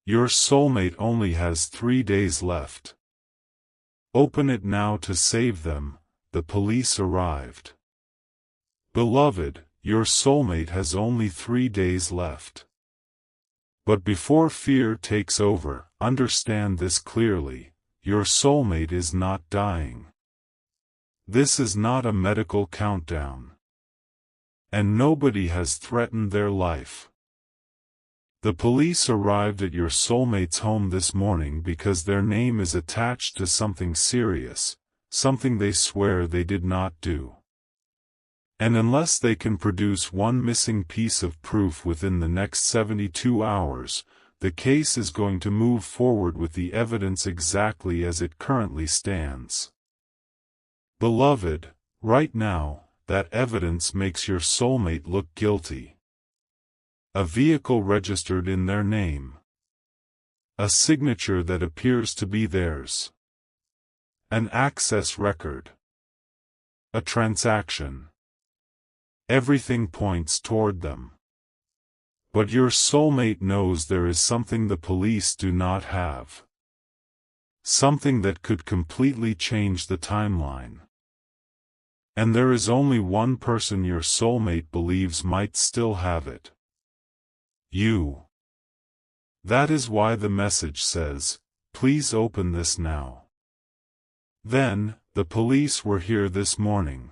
Your soulmate only has 3 days left. Open it now to save them. The police arrived. Beloved, your soulmate has only 3 days left. But before fear takes over, understand this clearly: your soulmate is not dying. This is not a medical countdown. And nobody has threatened their life. The police arrived at your soulmate's home this morning because their name is attached to something serious, something they swear they did not do. And unless they can produce one missing piece of proof within the next 72 hours, the case is going to move forward with the evidence exactly as it currently stands. Beloved, right now, that evidence makes your soulmate look guilty. A vehicle registered in their name. A signature that appears to be theirs. An access record. A transaction. Everything points toward them. But your soulmate knows there is something the police do not have. Something that could completely change the timeline. And there is only one person your soulmate believes might still have it. You. That is why the message says, "Please open this now." Then, the police were here this morning.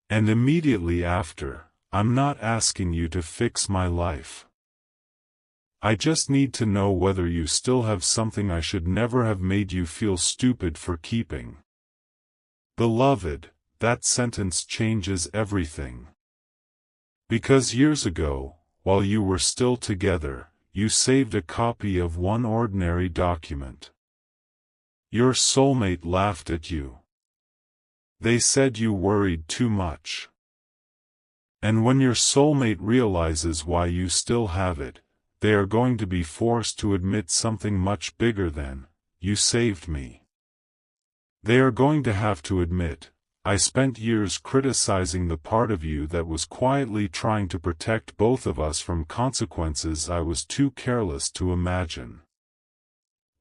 And immediately after, I'm not asking you to fix my life. I just need to know whether you still have something I should never have made you feel stupid for keeping. Beloved, that sentence changes everything. Because years ago, while you were still together, you saved a copy of one ordinary document. Your soulmate laughed at you. They said you worried too much. And when your soulmate realizes why you still have it, they are going to be forced to admit something much bigger than, "You saved me." They are going to have to admit, "I spent years criticizing the part of you that was quietly trying to protect both of us from consequences I was too careless to imagine."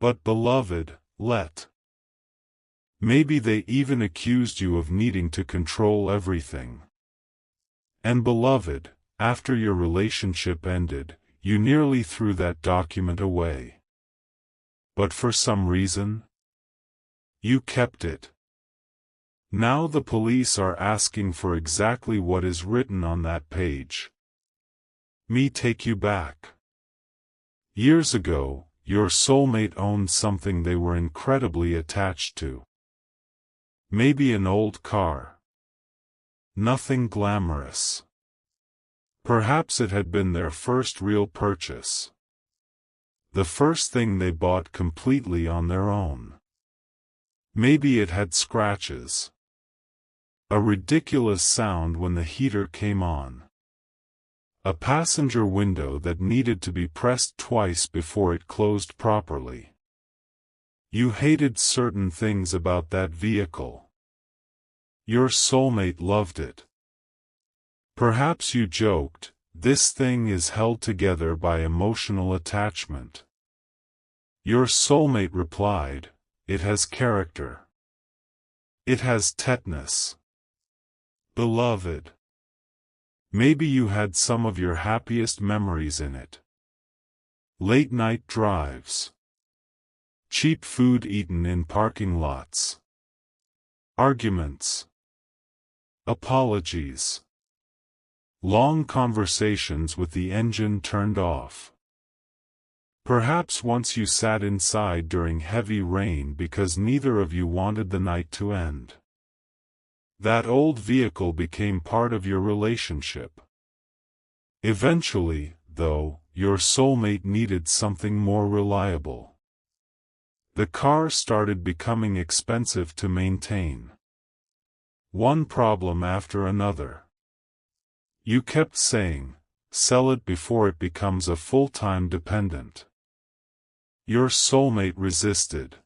But beloved, maybe they even accused you of needing to control everything. And beloved, after your relationship ended, you nearly threw that document away. But for some reason, you kept it. Now the police are asking for exactly what is written on that page. Me take you back. Years ago, your soulmate owned something they were incredibly attached to. Maybe an old car. Nothing glamorous. Perhaps it had been their first real purchase. The first thing they bought completely on their own. Maybe it had scratches. A ridiculous sound when the heater came on. A passenger window that needed to be pressed twice before it closed properly. You hated certain things about that vehicle. Your soulmate loved it. Perhaps you joked, "This thing is held together by emotional attachment." Your soulmate replied, "It has character. It has tetanus." Beloved, maybe you had some of your happiest memories in it. Late-night drives. Cheap food eaten in parking lots. Arguments. Apologies. Long conversations with the engine turned off. Perhaps once you sat inside during heavy rain because neither of you wanted the night to end. That old vehicle became part of your relationship. Eventually, though, your soulmate needed something more reliable. The car started becoming expensive to maintain. One problem after another. You kept saying, "Sell it before it becomes a full-time dependent." Your soulmate resisted.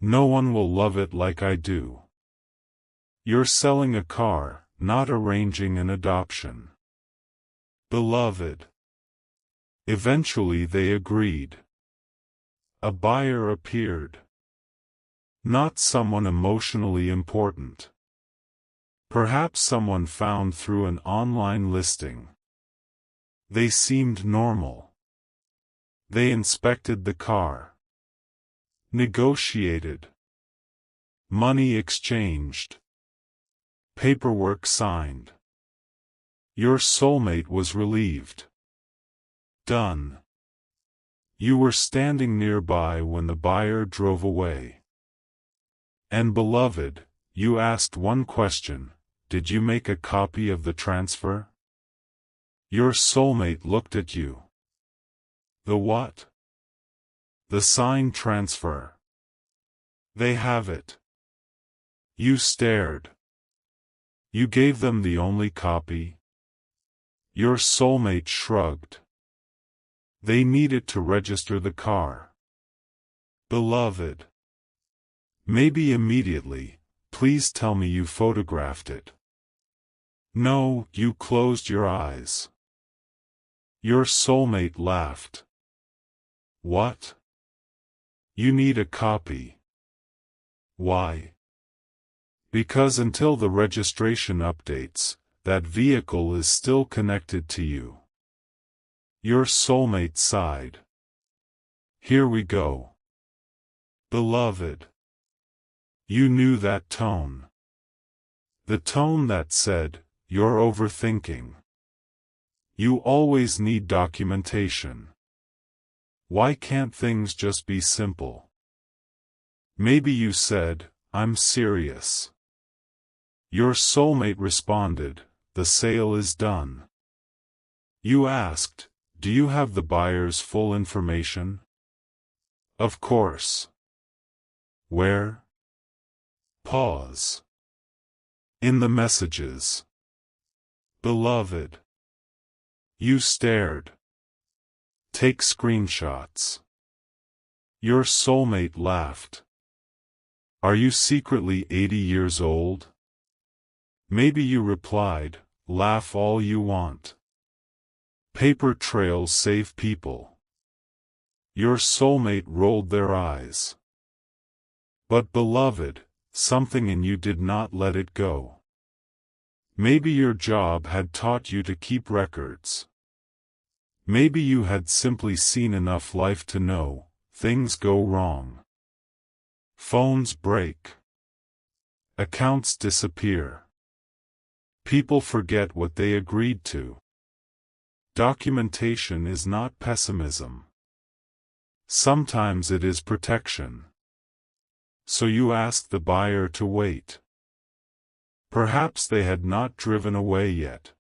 "No one will love it like I do." You're selling a car, not arranging an adoption. Beloved, Eventually they agreed. A buyer appeared. Not someone emotionally important. Perhaps someone found through an online listing. They seemed normal. They inspected the car. Negotiated. Money exchanged. Paperwork signed. Your soulmate was relieved. Done. You were standing nearby when the buyer drove away. And beloved, you asked one question: did you make a copy of the transfer? Your soulmate looked at you. The what? The signed transfer. They have it. You stared. You gave them the only copy? Your soulmate shrugged. They need it to register the car. Beloved. Maybe immediately, please tell me you photographed it. No, you closed your eyes. Your soulmate laughed. What? You need a copy. Why? Because until the registration updates, that vehicle is still connected to you. Your soulmate sighed. Here we go. Beloved. You knew that tone. The tone that said, you're overthinking. You always need documentation. Why can't things just be simple? Maybe you said, I'm serious. Your soulmate responded, the sale is done. You asked, do you have the buyer's full information? Of course. Where? Pause. In the messages. Beloved. You stared. Take screenshots. Your soulmate laughed. Are you secretly 80 years old? Maybe you replied, laugh all you want. Paper trails save people. Your soulmate rolled their eyes. But beloved, something in you did not let it go. Maybe your job had taught you to keep records. Maybe you had simply seen enough life to know, things go wrong. Phones break. Accounts disappear. People forget what they agreed to. Documentation is not pessimism. Sometimes it is protection. So you asked the buyer to wait. Perhaps they had not driven away yet.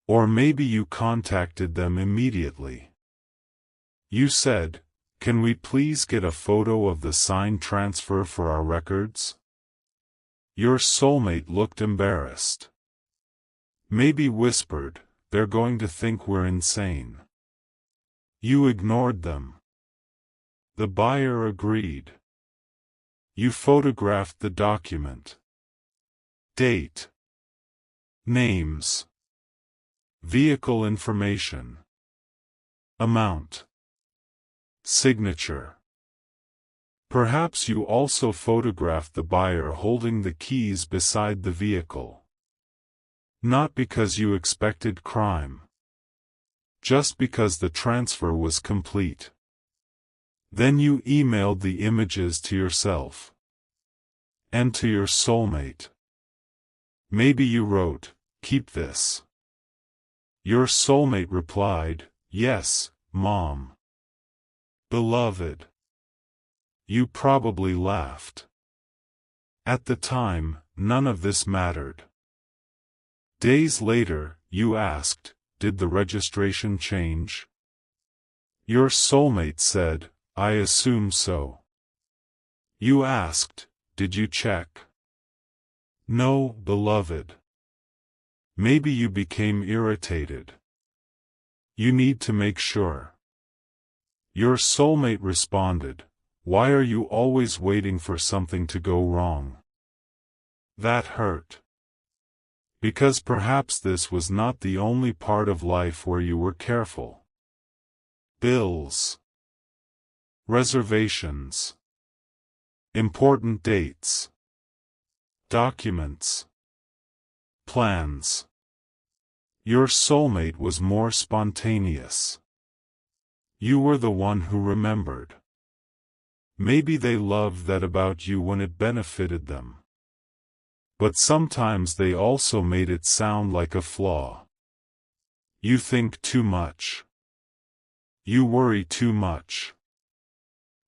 Or maybe you contacted them immediately. You said, can we please get a photo of the signed transfer for our records? Your soulmate looked embarrassed. Maybe whispered, they're going to think we're insane. You ignored them. The buyer agreed. You photographed the document. Date. Names. Vehicle information. Amount. Signature. Perhaps you also photographed the buyer holding the keys beside the vehicle. Not because you expected crime. Just because the transfer was complete. Then you emailed the images to yourself. And to your soulmate. Maybe you wrote, keep this. Your soulmate replied, yes, Mom. Beloved. You probably laughed. At the time, none of this mattered. Days later, you asked, did the registration change? Your soulmate said, I assume so. You asked, did you check? No, beloved. Maybe you became irritated. You need to make sure. Your soulmate responded, why are you always waiting for something to go wrong? That hurt. Because perhaps this was not the only part of life where you were careful. bills, reservations, important dates, documents, plans. Your soulmate was more spontaneous. You were the one who remembered. Maybe they loved that about you when it benefited them. But sometimes they also made it sound like a flaw. You think too much. You worry too much.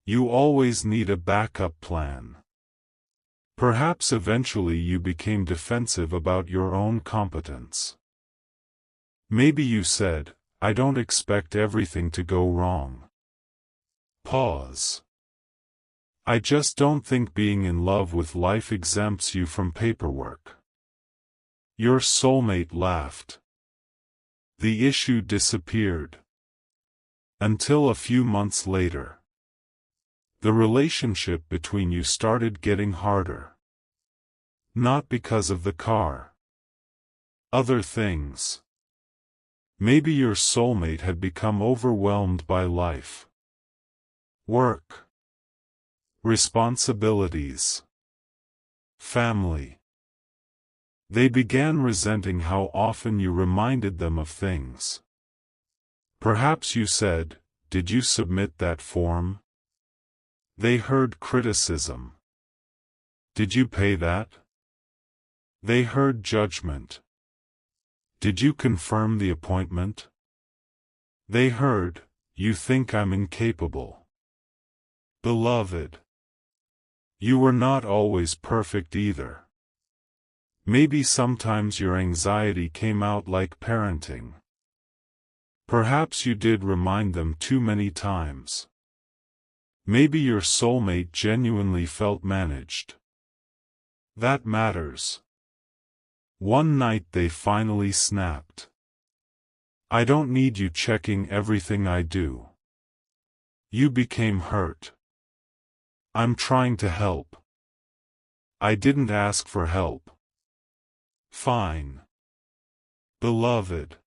You always need a backup plan. Perhaps eventually you became defensive about your own competence. Maybe you said, "I don't expect everything to go wrong." Pause. I just don't think being in love with life exempts you from paperwork. Your soulmate laughed. The issue disappeared. Until a few months later. The relationship between you started getting harder. Not because of the car. Other things. Maybe your soulmate had become overwhelmed by life. Work. Responsibilities. Family. They began resenting how often you reminded them of things. Perhaps you said, "Did you submit that form?" They heard criticism. "Did you pay that?" They heard judgment. "Did you confirm the appointment?" They heard, "You think I'm incapable." Beloved. You were not always perfect either. Maybe sometimes your anxiety came out like parenting. Perhaps you did remind them too many times. Maybe your soulmate genuinely felt managed. That matters. One night they finally snapped. "I don't need you checking everything I do." You became hurt. "I'm trying to help." "I didn't ask for help." Fine. Beloved.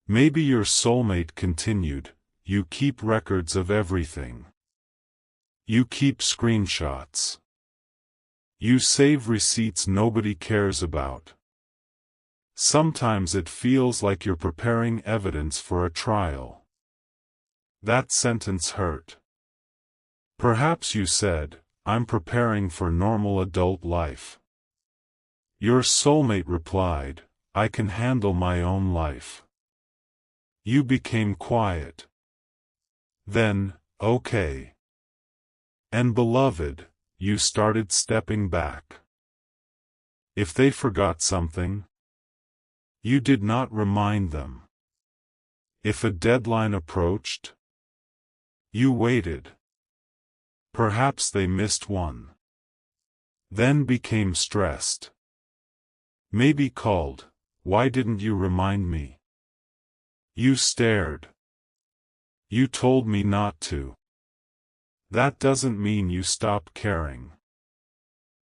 Maybe your soulmate continued, "You keep records of everything. You keep screenshots. You save receipts nobody cares about. Sometimes it feels like you're preparing evidence for a trial." That sentence hurt. Perhaps you said, "I'm preparing for normal adult life." Your soulmate replied, "I can handle my own life." You became quiet. Then, okay. And beloved, you started stepping back. If they forgot something, you did not remind them. If a deadline approached, you waited. Perhaps they missed one. Then became stressed. Maybe called, "Why didn't you remind me?" You stared. "You told me not to." That doesn't mean you stopped caring.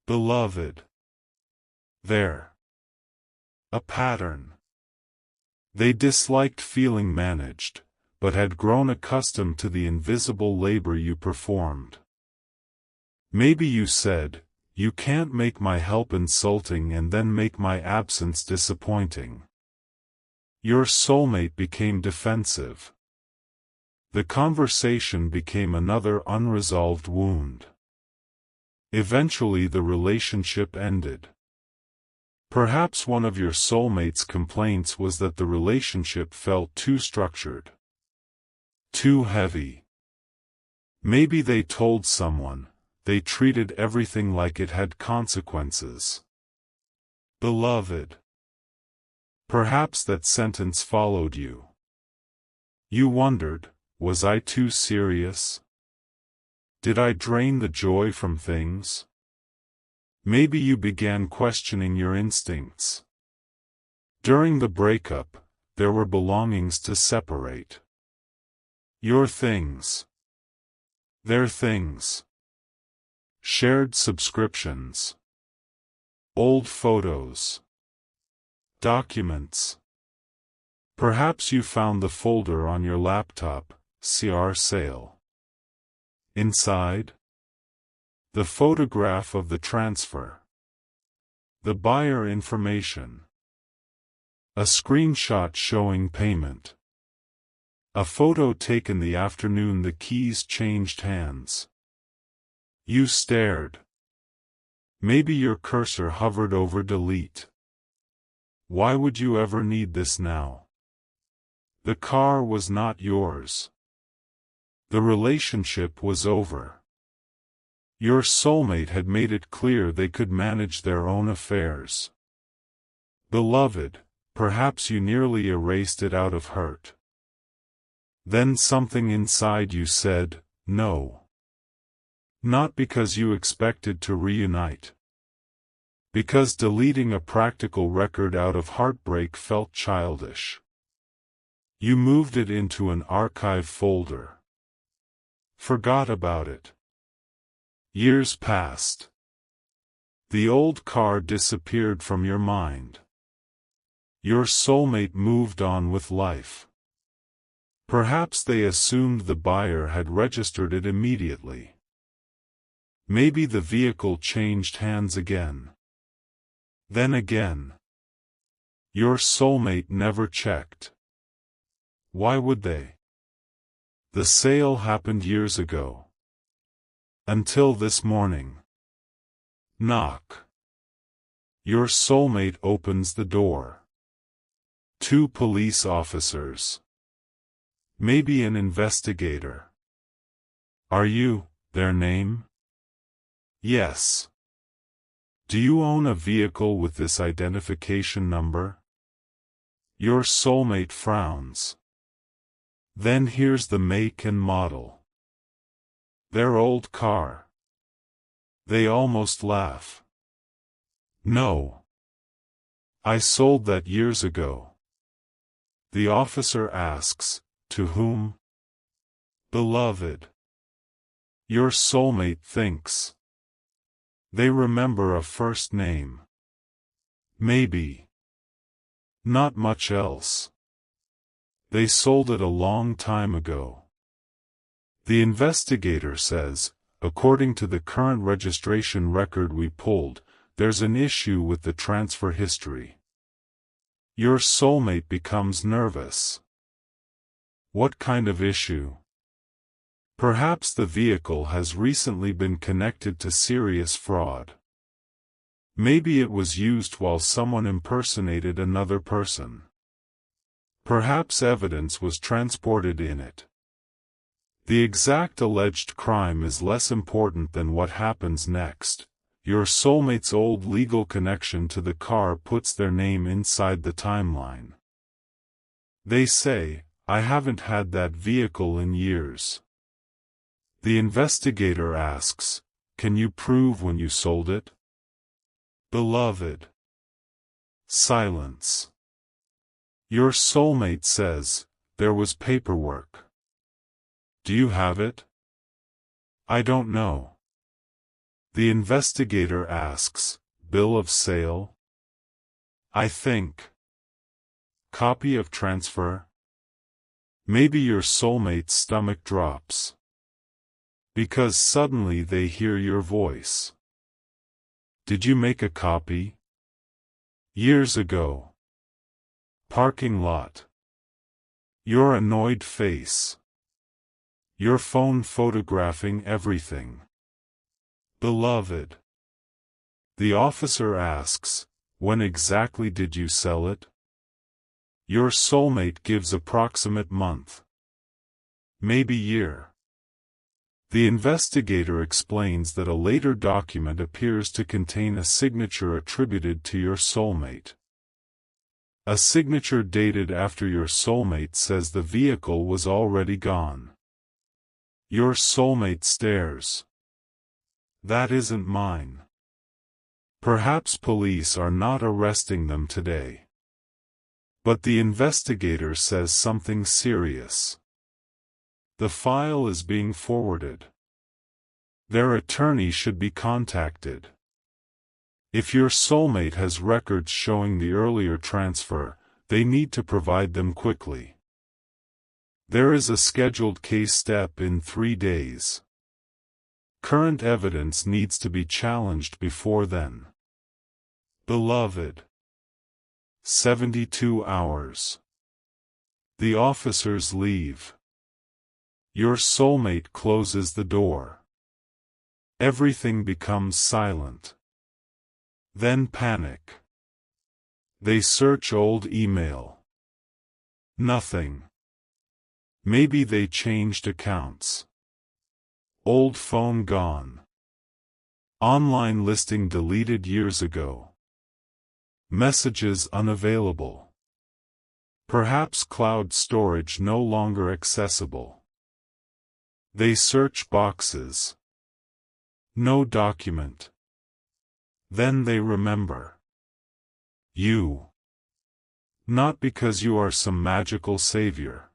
Beloved. There. A pattern. They disliked feeling managed, but had grown accustomed to the invisible labor you performed. Maybe you said, "You can't make my help insulting and then make my absence disappointing." Your soulmate became defensive. The conversation became another unresolved wound. Eventually the relationship ended. Perhaps one of your soulmate's complaints was that the relationship felt too structured. Too heavy. Maybe they told someone, they treated everything like it had consequences. Beloved. Perhaps that sentence followed you. You wondered, was I too serious? Did I drain the joy from things? Maybe you began questioning your instincts. During the breakup, there were belongings to separate. Your things. Their things. Shared subscriptions. Old photos. Documents. Perhaps you found the folder on your laptop, CR sale. Inside? The photograph of the transfer. The buyer information. A screenshot showing payment. A photo taken the afternoon the keys changed hands. You stared. Maybe your cursor hovered over delete. Why would you ever need this now? The car was not yours. The relationship was over. Your soulmate had made it clear they could manage their own affairs. Beloved, perhaps you nearly erased it out of hurt. Then something inside you said, no. Not because you expected to reunite. Because deleting a practical record out of heartbreak felt childish. You moved it into an archive folder. Forgot about it. Years passed. The old car disappeared from your mind. Your soulmate moved on with life. Perhaps they assumed the buyer had registered it immediately. Maybe the vehicle changed hands again. Then again. Your soulmate never checked. Why would they? The sale happened years ago. Until this morning. Knock. Your soulmate opens the door. 2 police officers. Maybe an investigator. Are you their name? Yes. Do you own a vehicle with this identification number? Your soulmate frowns. Then here's the make and model. Their old car. They almost laugh. No. I sold that years ago. The officer asks, to whom? Beloved. Your soulmate thinks. They remember a first name. Maybe. Not much else. They sold it a long time ago. The investigator says, according to the current registration record we pulled, there's an issue with the transfer history. Your soulmate becomes nervous. What kind of issue? Perhaps the vehicle has recently been connected to serious fraud. Maybe it was used while someone impersonated another person. Perhaps evidence was transported in it. The exact alleged crime is less important than what happens next. Your soulmate's old legal connection to the car puts their name inside the timeline. They say, I haven't had that vehicle in years. The investigator asks, can you prove when you sold it? Beloved. Silence. Your soulmate says, there was paperwork. Do you have it? I don't know. The investigator asks, bill of sale? I think. Copy of transfer? Maybe your soulmate's stomach drops. Because suddenly they hear your voice. Did you make a copy? Years ago. Parking lot. Your annoyed face. Your phone photographing everything. Beloved. The officer asks, when exactly did you sell it? Your soulmate gives approximate month. Maybe year. The investigator explains that a later document appears to contain a signature attributed to your soulmate. A signature dated after your soulmate says the vehicle was already gone. Your soulmate stares. That isn't mine. Perhaps police are not arresting them today. But the investigator says something serious. The file is being forwarded. Their attorney should be contacted. If your soulmate has records showing the earlier transfer, they need to provide them quickly. There is a scheduled case step in 3 days. Current evidence needs to be challenged before then. Beloved. 72 hours. The officers leave. Your soulmate closes the door. Everything becomes silent. Then panic. They search old email. Nothing. Maybe they changed accounts. Old phone gone. Online listing deleted years ago. Messages unavailable. Perhaps cloud storage no longer accessible. They search boxes. No document. Then they remember. You. Not because you are some magical savior.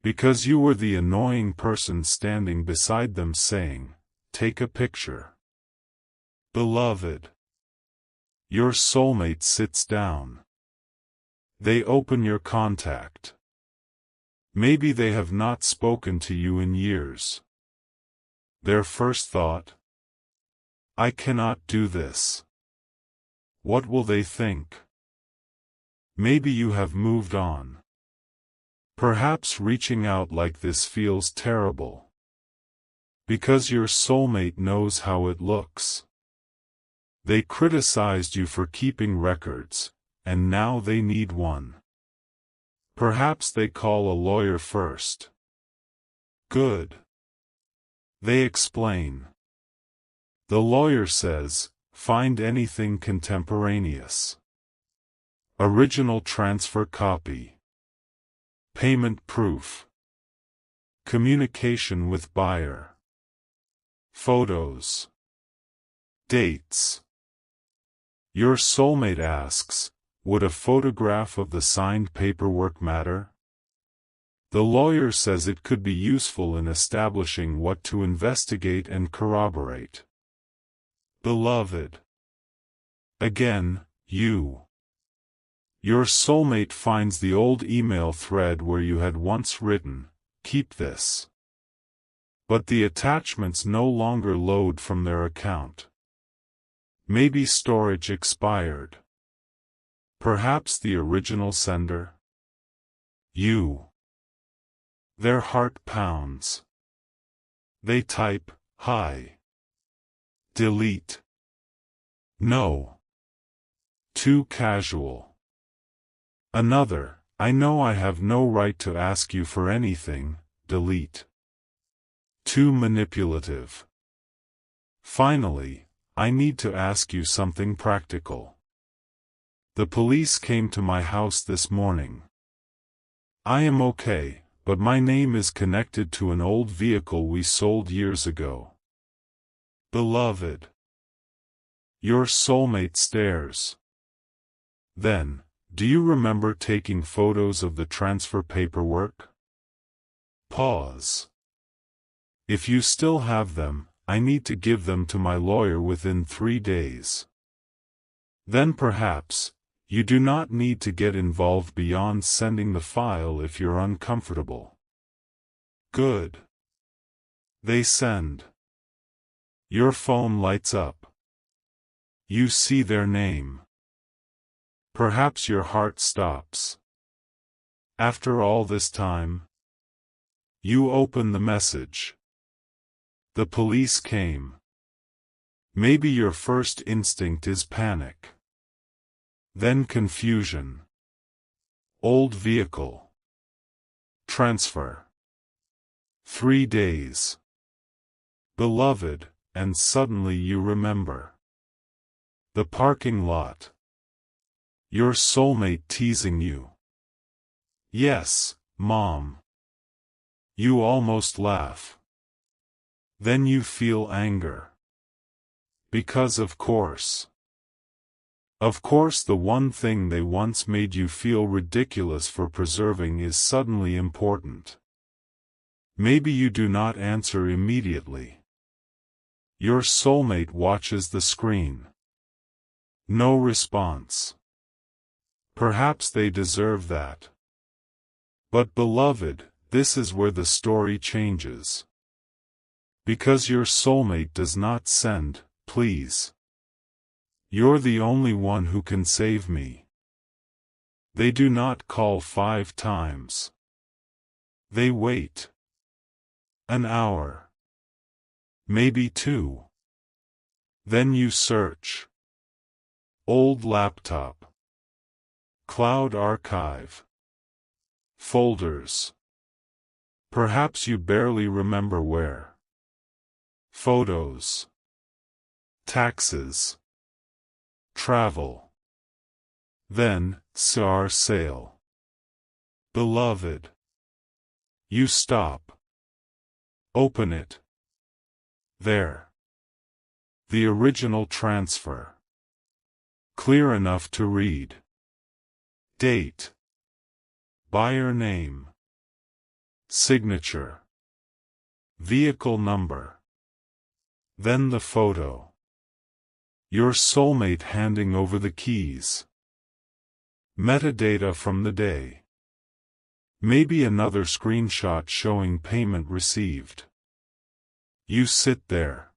Because you were the annoying person standing beside them saying, "Take a picture." Beloved. Your soulmate sits down. They open your contact. Maybe they have not spoken to you in years. Their first thought? I cannot do this. What will they think? Maybe you have moved on. Perhaps reaching out like this feels terrible. Because your soulmate knows how it looks. They criticized you for keeping records, and now they need one. Perhaps they call a lawyer first. Good. They explain. The lawyer says, find anything contemporaneous. Original transfer copy. Payment proof. Communication with buyer. Photos. Dates. Your soulmate asks, would a photograph of the signed paperwork matter? The lawyer says it could be useful in establishing what to investigate and corroborate. Beloved. Again, you. Your soulmate finds the old email thread where you had once written, keep this. But the attachments no longer load from their account. Maybe storage expired. Perhaps the original sender? You. Their heart pounds. They type, hi. Delete. No. Too casual. Another, I know I have no right to ask you for anything, delete. Too manipulative. Finally, I need to ask you something practical. The police came to my house this morning. I am okay, but my name is connected to an old vehicle we sold years ago. Beloved. Your soulmate stares. Then, do you remember taking photos of the transfer paperwork? Pause. If you still have them, I need to give them to my lawyer within 3 days. Then perhaps, you do not need to get involved beyond sending the file if you're uncomfortable. Good. They send. Your phone lights up. You see their name. Perhaps your heart stops. After all this time, you open the message. The police came. Maybe your first instinct is panic. Then confusion. Old vehicle. Transfer. 3 days. Beloved, and suddenly you remember. The parking lot. Your soulmate teasing you. Yes, Mom. You almost laugh. Then you feel anger. Because of course. Of course the one thing they once made you feel ridiculous for preserving is suddenly important. Maybe you do not answer immediately. Your soulmate watches the screen. No response. Perhaps they deserve that. But beloved, this is where the story changes. Because your soulmate does not send, please. You're the only one who can save me. They do not call 5 times. They wait. An hour. Maybe 2. Then you search. Old laptop. Cloud archive. Folders. Perhaps you barely remember where. Photos. Taxes. Travel. Then, SAR sale. Beloved. You stop. Open it. There. The original transfer. Clear enough to read. Date. Buyer name. Signature. Vehicle number. Then the photo. Your soulmate handing over the keys. Metadata from the day. Maybe another screenshot showing payment received. You sit there.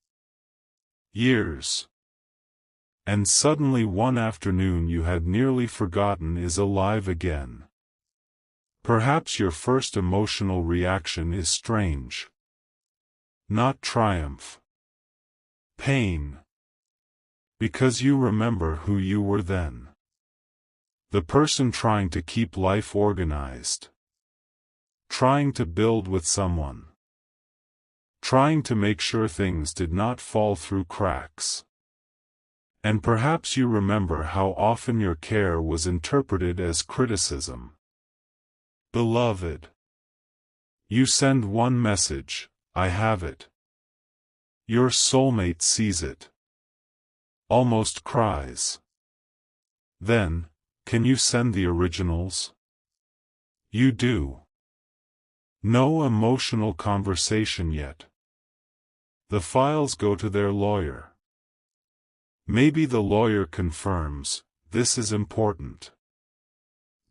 Years. And suddenly one afternoon you had nearly forgotten is alive again. Perhaps your first emotional reaction is strange. Not triumph. Pain. Because you remember who you were then. The person trying to keep life organized. Trying to build with someone. Trying to make sure things did not fall through cracks. And perhaps you remember how often your care was interpreted as criticism. Beloved. You send one message, I have it. Your soulmate sees it. Almost cries. Then, can you send the originals? You do. No emotional conversation yet. The files go to their lawyer. Maybe the lawyer confirms, this is important.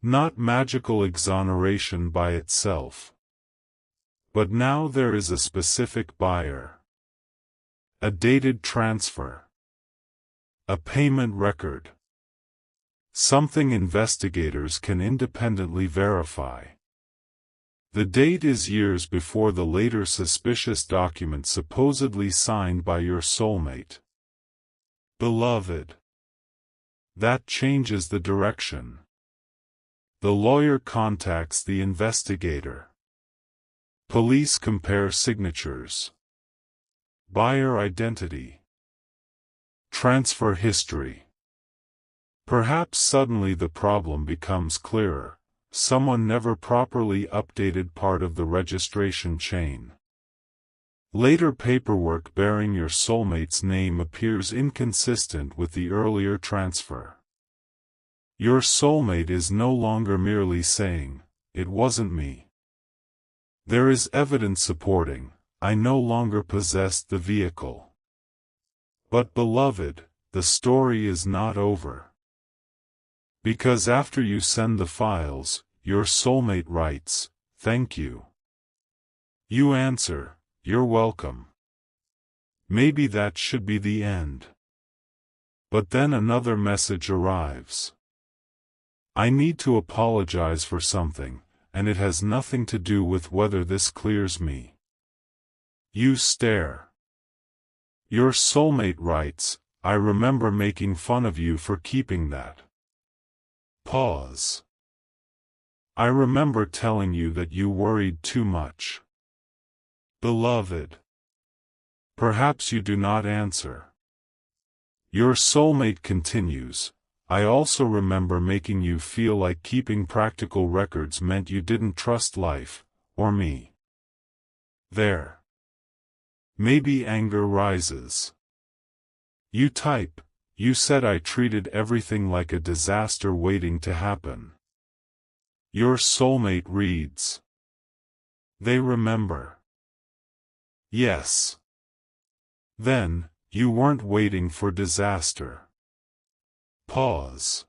Not magical exoneration by itself. But now there is a specific buyer. A dated transfer. A payment record. Something investigators can independently verify. The date is years before the later suspicious document supposedly signed by your soulmate. Beloved. That changes the direction. The lawyer contacts the investigator. Police compare signatures. Buyer identity. Transfer history. Perhaps suddenly the problem becomes clearer. Someone never properly updated part of the registration chain. Later paperwork bearing your soulmate's name appears inconsistent with the earlier transfer. Your soulmate is no longer merely saying, "It wasn't me." There is evidence supporting, "I no longer possessed the vehicle." But beloved, the story is not over. Because after you send the files, your soulmate writes, "Thank you." You answer, "You're welcome." Maybe that should be the end. But then another message arrives. I need to apologize for something, and it has nothing to do with whether this clears me. You stare. Your soulmate writes, "I remember making fun of you for keeping that." Pause. I remember telling you that you worried too much. Beloved. Perhaps you do not answer. Your soulmate continues, "I also remember making you feel like keeping practical records meant you didn't trust life, or me." There. Maybe anger rises. You type, "You said I treated everything like a disaster waiting to happen." Your soulmate reads. They remember. Yes. Then, you weren't waiting for disaster. Pause.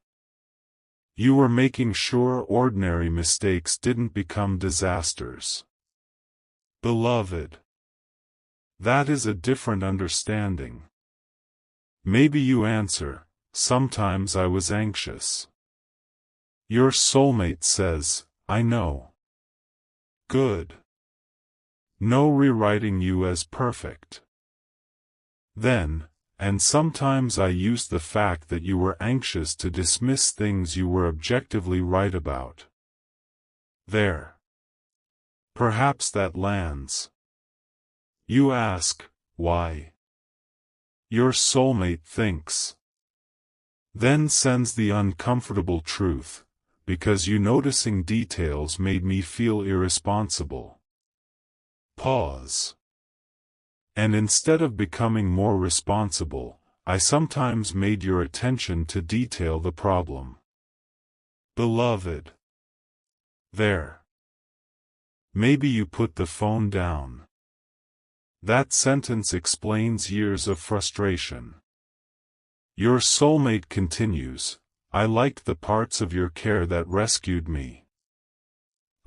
You were making sure ordinary mistakes didn't become disasters. Beloved. That is a different understanding. Maybe you answer, sometimes I was anxious. Your soulmate says, I know. Good. No rewriting you as perfect. Then, and sometimes I used the fact that you were anxious to dismiss things you were objectively right about. There. Perhaps that lands. You ask, why? Your soulmate thinks. Then sends the uncomfortable truth, because you noticing details made me feel irresponsible. Pause. And instead of becoming more responsible, I sometimes made your attention to detail the problem. Beloved. There. Maybe you put the phone down. That sentence explains years of frustration. Your soulmate continues, I liked the parts of your care that rescued me.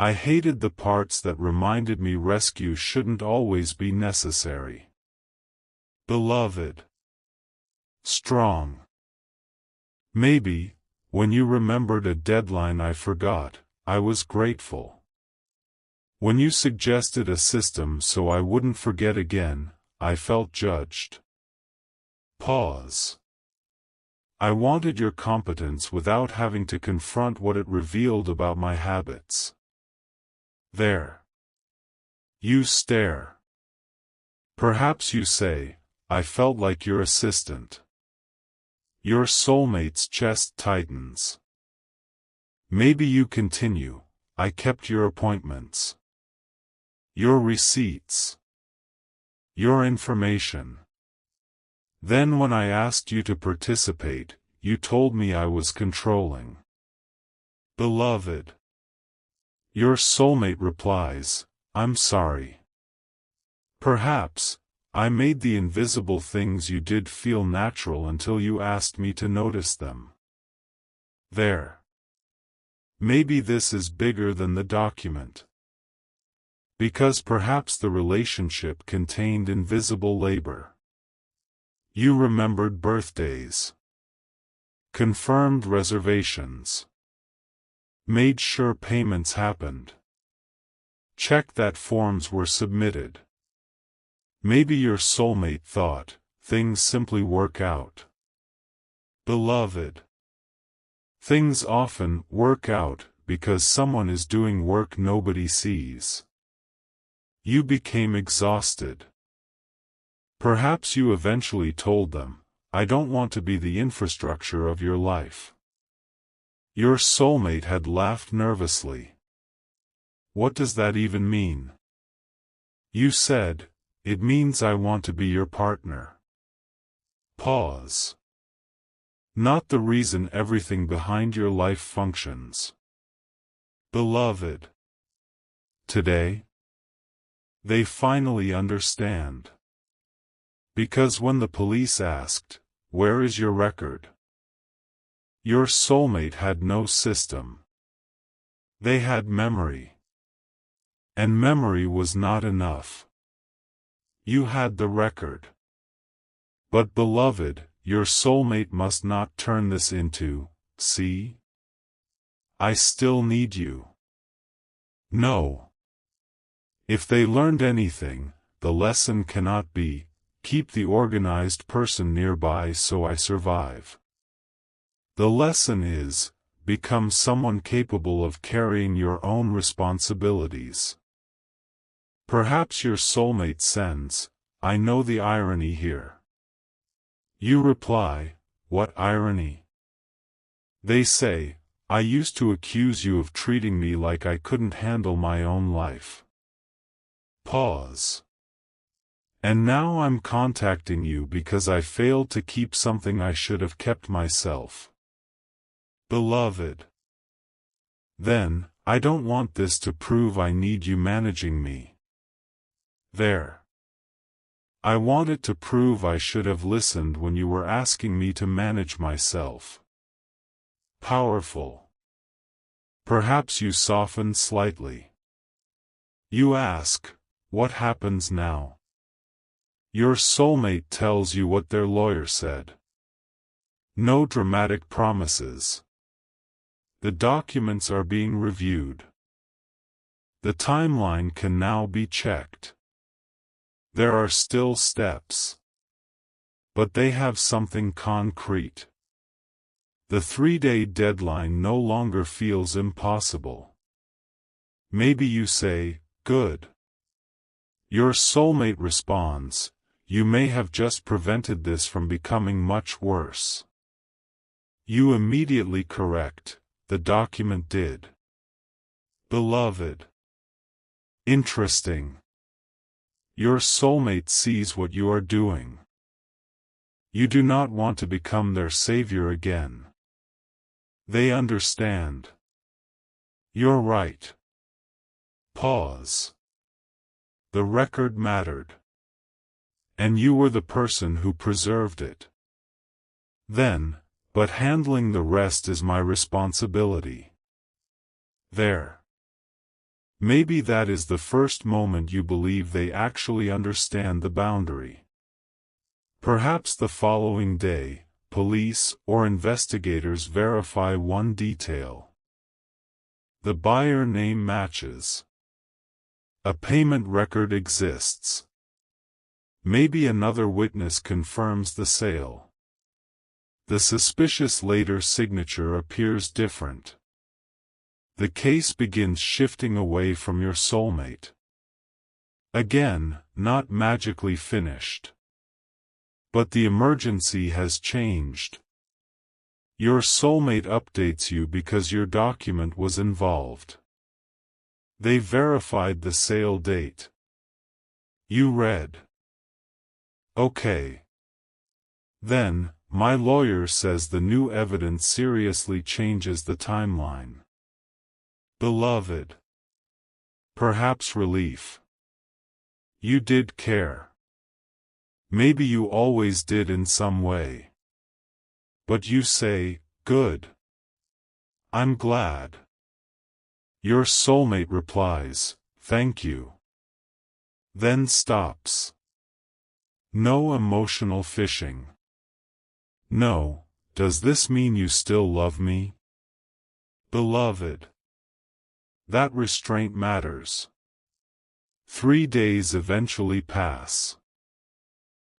I hated the parts that reminded me rescue shouldn't always be necessary. Beloved. Strong. Maybe, when you remembered a deadline I forgot, I was grateful. When you suggested a system so I wouldn't forget again, I felt judged. Pause. I wanted your competence without having to confront what it revealed about my habits. There. You stare. Perhaps you say, I felt like your assistant. Your soulmate's chest tightens. Maybe you continue, I kept your appointments. Your receipts. Your information. Then when I asked you to participate, you told me I was controlling. Beloved. Your soulmate replies, I'm sorry. Perhaps, I made the invisible things you did feel natural until you asked me to notice them. There. Maybe this is bigger than the document. Because perhaps the relationship contained invisible labor. You remembered birthdays. Confirmed reservations. Made sure payments happened. Checked that forms were submitted. Maybe your soulmate thought, things simply work out. Beloved. Things often work out because someone is doing work nobody sees. You became exhausted. Perhaps you eventually told them, I don't want to be the infrastructure of your life. Your soulmate had laughed nervously. What does that even mean? You said, it means I want to be your partner. Pause. Not the reason everything behind your life functions. Beloved. Today, they finally understand. Because when the police asked, where is your record? Your soulmate had no system. They had memory. And memory was not enough. You had the record. But beloved, your soulmate must not turn this into, see? I still need you. No. If they learned anything, the lesson cannot be, keep the organized person nearby so I survive. The lesson is, become someone capable of carrying your own responsibilities. Perhaps your soulmate sends, I know the irony here. You reply, what irony? They say, I used to accuse you of treating me like I couldn't handle my own life. Pause. And now I'm contacting you because I failed to keep something I should have kept myself. Beloved. Then, I don't want this to prove I need you managing me. There. I want it to prove I should have listened when you were asking me to manage myself. Powerful. Perhaps you soften slightly. You ask, what happens now? Your soulmate tells you what their lawyer said. No dramatic promises. The documents are being reviewed. The timeline can now be checked. There are still steps. But they have something concrete. The 3-day deadline no longer feels impossible. Maybe you say, good. Your soulmate responds, you may have just prevented this from becoming much worse. You immediately correct, the document did. Beloved. Interesting. Your soulmate sees what you are doing. You do not want to become their savior again. They understand. You're right. Pause. The record mattered. And you were the person who preserved it. Then, but handling the rest is my responsibility. There. Maybe that is the first moment you believe they actually understand the boundary. Perhaps the following day, police or investigators verify one detail. The buyer name matches. A payment record exists. Maybe another witness confirms the sale. The suspicious later signature appears different. The case begins shifting away from your soulmate. Again, not magically finished. But the emergency has changed. Your soulmate updates you because your document was involved. They verified the sale date. You read. Okay. Then, my lawyer says the new evidence seriously changes the timeline. Beloved. Perhaps relief. You did care. Maybe you always did in some way. But you say, good. I'm glad. Your soulmate replies, thank you. Then stops. No emotional fishing. No, does this mean you still love me? Beloved. That restraint matters. 3 days eventually pass.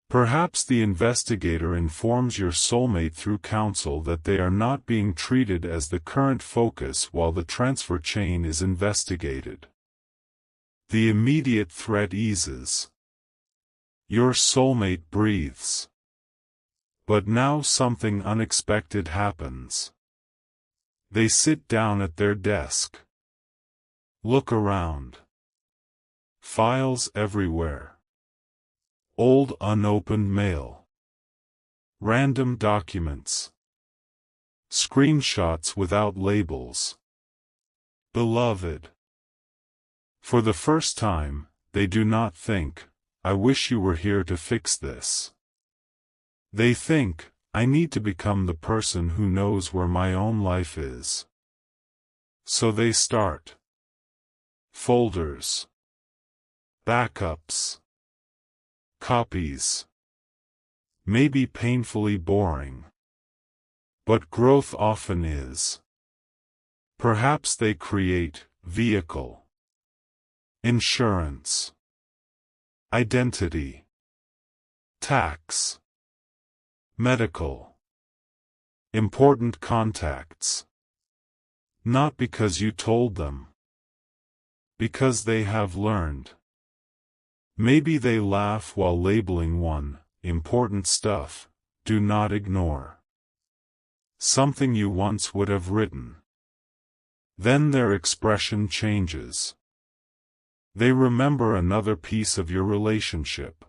Perhaps the investigator informs your soulmate through counsel that they are not being treated as the current focus while the transfer chain is investigated. The immediate threat eases. Your soulmate breathes. But now something unexpected happens. They sit down at their desk. Look around. Files everywhere. Old unopened mail. Random documents. Screenshots without labels. Beloved. For the first time, they do not think, I wish you were here to fix this. They think, I need to become the person who knows where my own life is. So they start. Folders. Backups. Copies. Maybe painfully boring. But growth often is. Perhaps they create, vehicle. Insurance. Identity. Tax. Medical. Important contacts. Not because you told them. Because they have learned. Maybe they laugh while labeling one, important stuff, do not ignore. Something you once would have written. Then their expression changes. They remember another piece of your relationship.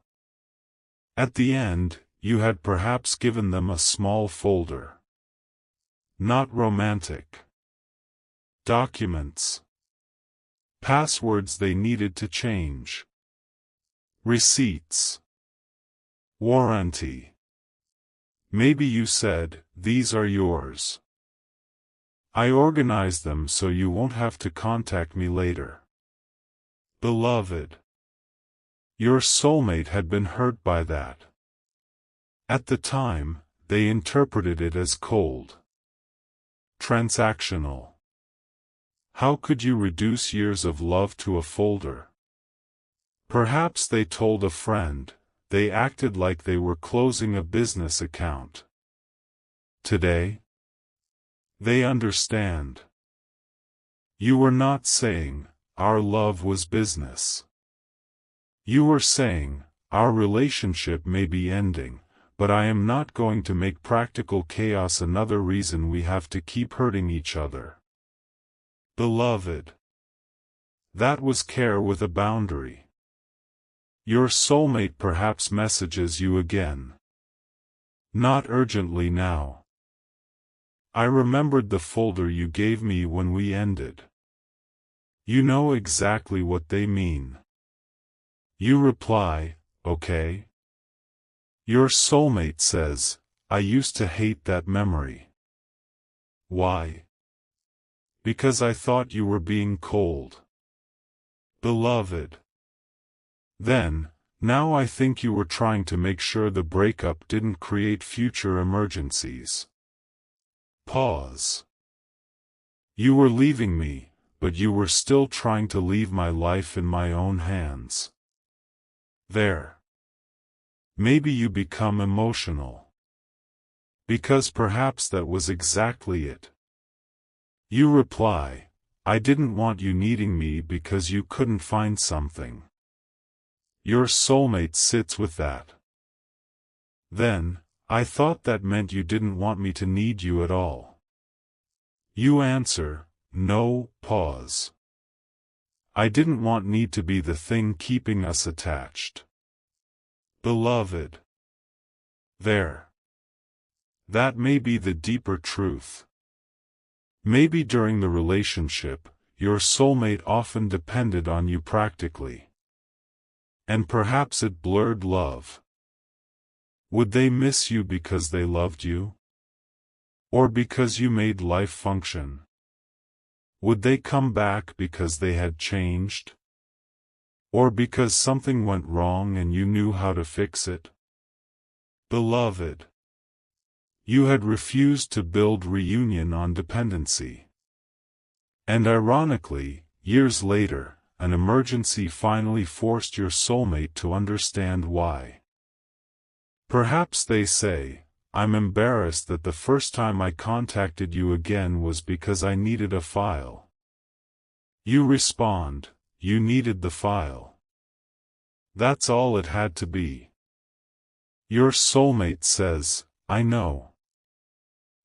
At the end, you had perhaps given them a small folder. Not romantic. Documents. Passwords they needed to change. Receipts. Warranty. Maybe you said, these are yours. I organized them so you won't have to contact me later. Beloved. Your soulmate had been hurt by that. At the time, they interpreted it as cold. Transactional. How could you reduce years of love to a folder? Perhaps they told a friend, they acted like they were closing a business account. Today, they understand. You were not saying, our love was business. You were saying, our relationship may be ending, but I am not going to make practical chaos another reason we have to keep hurting each other. Beloved. That was care with a boundary. Your soulmate perhaps messages you again. Not urgently now. I remembered the folder you gave me when we ended. You know exactly what they mean. You reply, okay? Your soulmate says, I used to hate that memory. Why? Because I thought you were being cold. Beloved. Then, now I think you were trying to make sure the breakup didn't create future emergencies. Pause. You were leaving me, but you were still trying to leave my life in my own hands. There. Maybe you become emotional. Because perhaps that was exactly it. You reply, I didn't want you needing me because you couldn't find something. Your soulmate sits with that. Then, I thought that meant you didn't want me to need you at all. You answer, no, pause. I didn't want need to be the thing keeping us attached. Beloved. There. That may be the deeper truth. Maybe during the relationship, your soulmate often depended on you practically. And perhaps it blurred love. Would they miss you because they loved you? Or because you made life function? Would they come back because they had changed? Or because something went wrong and you knew how to fix it? Beloved. You had refused to build reunion on dependency. And ironically, years later, an emergency finally forced your soulmate to understand why. Perhaps they say, I'm embarrassed that the first time I contacted you again was because I needed a file. You respond, you needed the file. That's all it had to be. Your soulmate says, I know.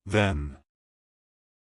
Then,